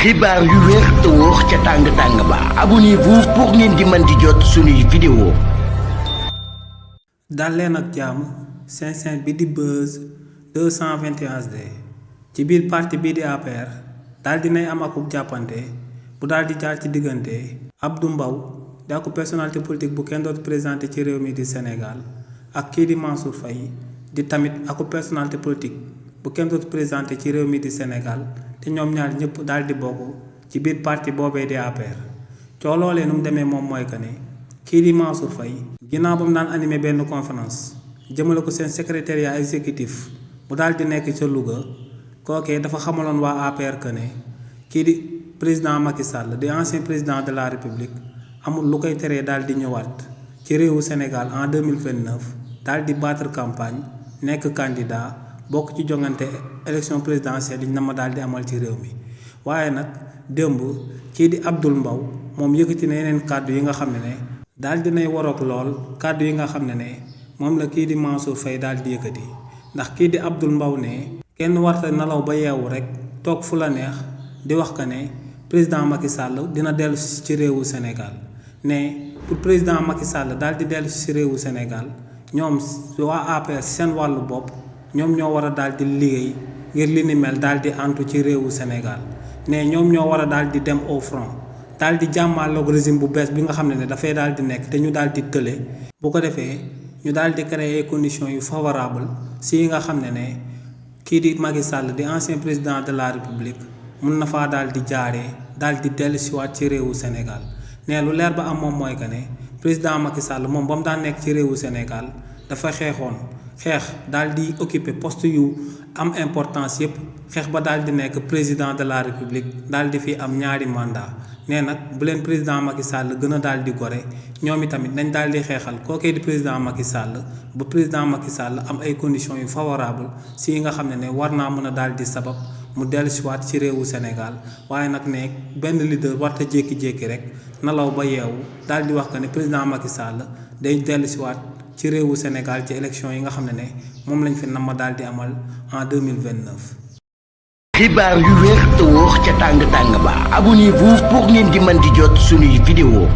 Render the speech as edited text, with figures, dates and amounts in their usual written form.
xibaar yu wér te wóor ca tàng ba abonnez-vous pour ngeen di mën di jot suñuy vidéo. dal leen ak jàmm seen bi di Buzz 221 ci biir parti bii di APR daal dinay am akub jàppante bu daal di jaar ci diggante Abdou Mbow di akub personnalité politique bu kenn dootu présenté ci réew mi di Sénégal ak kii di Mansour Faye di tamit akub personnalité politique bu kenn dootu présenté ci réew mi di Sénégal te ñoom ñaar ñëpp daal di bokk ci biir parti boobee di APR coo loolee nu mu demee moom mooy que ne kii di Mansour Faye ginnaaw ba mu daan animé benn conférence jëmale ko seen secrétariat exécutif mu daal di nekk ca Louga kookee dafa xamaloon waa APR que ne kii di président Macky Sall di ancien président de la République amul lu koy teree daal di ñëwaat ci réewu Sénégal en 2029 daal di battre campagne nekk candidat bokk ci jongante élection présidentielle yi na ma daal di amal ci réew mi waaye nag démb kii di Abdoul Mbow moom yëkkati na yeneen kàddu yi nga xam ne daal dinay waroog lool kàddu yi nga xam ne moom la kii di Mansour Faye daal di yëkkati ndax kii di Abdoul Mbow ne kenn warta nelaw ba yeewu rek toog fu la neex di wax que ne président Macky Sall dina dellu ci réewu Sénégal ne pour président Macky Sall daal di dellu ci réewu Sénégal ñoom waa APR seen wàllu bopp ñoom ñoo war a daal di liggéey ngir li ni mel daal di antu ci réewu Sénégal ne ñoom ñoo war a daal di dem au front daal di jàmmaaloog régime bu bees bi nga xam ne dafay daal di nekk te ñu daal di tële bu ko defee ñu daal di créer conditions yu favorable si yi nga xam ne kii di Macky Sall di ancien président de la République mun na faa daal di jaaree daal di dellusiwaat ci réewu Sénégal ne lu leer ba am moom mooy que ne président Macky Sall moom ba mu daan nekk ci réewu Sénégal dafa xeex daal di occuper poste yu am importance yépp xeex ba daal di nekk président de la République daal di fi am ñaari mandat nee nag bu leen président Macky Sall gën a daal di gore ñoom itamit nañ daal di xeexal kookee di président Macky Sall ba président Macky Sall am ay conditions yu favorable si yi nga xam ne war naa mën a daal di sabab mu dellusiwaat ci réewu Sénégal waaye nag ne benn leader warta jékki-jékki rek nalaw ba yeewu daal di wax que ne président Macky Sall day dellusiwaat ci réewu Sénégal ci élection yi nga xam ne moom lañ fi nama daal di amal en 2029. xibaar yu wér te wóor ca tàng ba abonnez-vous pour ngeen di mën di jot suñuy vidéo.